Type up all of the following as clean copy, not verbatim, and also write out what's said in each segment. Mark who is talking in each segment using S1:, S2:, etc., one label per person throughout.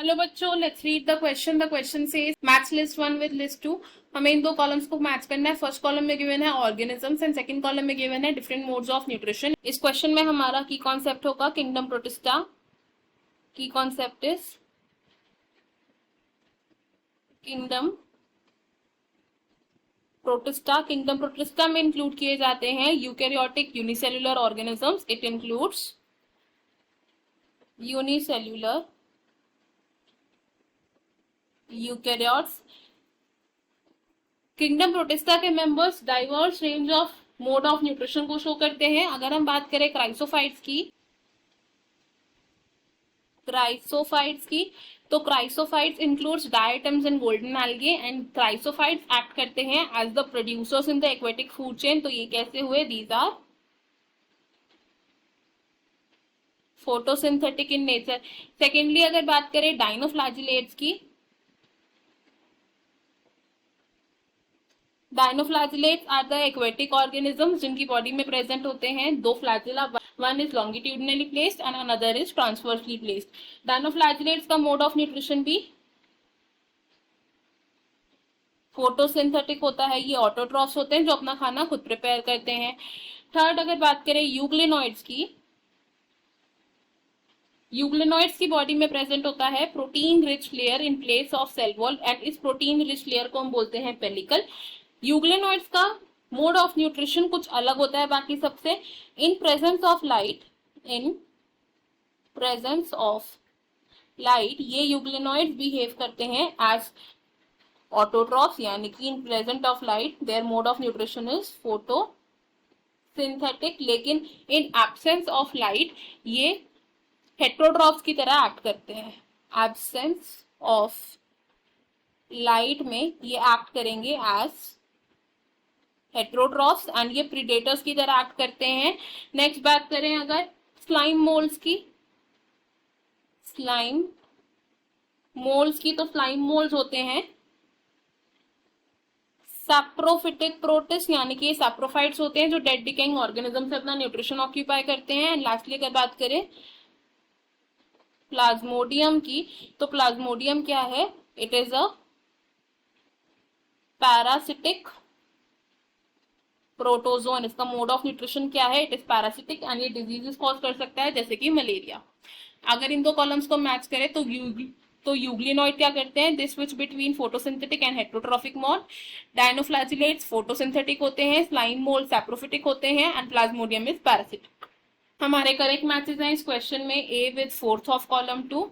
S1: Hello बच्चों, let's read the question. The question says match list 1 with list 2। हमें इन दो columns को match करना है। फर्स्ट कॉलम में गिवन है ऑर्गेनिजम्स एंड सेकंड कॉलम में गिवन है डिफरेंट मोड्स ऑफ न्यूट्रिशन। इस क्वेश्चन में हमारा की कॉन्सेप्ट होगा किंगडम प्रोटिस्टा। की concept is kingdom protista. Kingdom protista में इंक्लूड किए जाते हैं eukaryotic unicellular organisms. It includes unicellular eukaryotes. Kingdom protista के members diverse range of mode of nutrition को शो करते हैं। अगर हम बात करें क्राइसोफाइट्स की तो chrysophytes includes diatoms and golden algae and chrysophytes act करते हैं as the producers in the aquatic food chain. तो ये कैसे हुए? These are photosynthetic in nature. Secondly अगर बात करें डाइनोफ्लैजिलेट्स की, dinoflagellates are the aquatic organisms जिनकी बॉडी में प्रेजेंट होते हैं दो flagella. One is longitudinally placed and another is transversely placed. Dinoflagellates का मोड ऑफ न्यूट्रिशन भी फोटोसिंथेटिक होता है। ये ऑटोट्रॉफ्स होते हैं जो अपना खाना खुद प्रिपेयर करते हैं। थर्ड अगर बात करें यूग्लिनॉइड्स की बॉडी में प्रेजेंट होता है protein rich layer in place of cell wall and इस प्रोटीन रिच लेयर को हम बोलते हैं पेलिकल। यूग्लिनॉइड्स का मोड ऑफ न्यूट्रिशन कुछ अलग होता है बाकी सबसे। इन प्रेजेंस ऑफ लाइट ये यूग्लिनॉइड्स बिहेव करते हैं एज ऑटोट्रॉफ्स, यानी कि in present of light their mode of nutrition is photosynthetic. लेकिन इन एब्सेंस ऑफ लाइट ये हेट्रोट्रॉफ्स की तरह एक्ट करते हैं। एब्सेंस ऑफ लाइट में ये एक्ट करेंगे एज हेट्रोट्रॉफ्स एंड ये प्रीडेटर्स की तरह एक्ट करते हैं। नेक्स्ट बात करें अगर स्लाइम मोल्स की, तो स्लाइम मोल्स होते हैं सैप्रोफिटिक प्रोटिस्ट, यानी कि सैप्रोफाइट्स होते हैं जो डेड डिकेइंग ऑर्गेनिज्म से अपना न्यूट्रिशन ऑक्यूपाई करते हैं। एंड लास्टली अगर बात करें प्लाज्मोडियम की, तो प्लाज्मोडियम क्या है? It is a parasitic protozoan. इसका मोड ऑफ न्यूट्रिशन क्या है? इट इज पैरासिटिक एंड ये डिजीजेस कॉज कर सकता है जैसे कि मलेरिया। अगर इन दो कॉलम्स को मैच करें तो यूग्लिनॉइड क्या करते हैं? This switch between photosynthetic and heterotrophic mode. Dinoflagellates photosynthetic होते हैं, स्लाइम मोल्ड सैप्रोफिटिक होते हैं एंड प्लाज्मोडियम इज पैरासिटिक। हमारे करेक्ट मैचेस हैं इस क्वेश्चन में ए with fourth of column 2,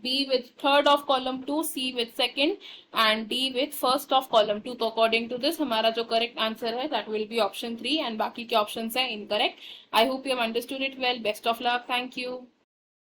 S1: B with third of column 2, C with second and D with first of column 2। तो according to this हमारा जो correct answer है that will be option 3 and बाकी के options है incorrect। I hope you have understood it well. Best of luck. Thank you.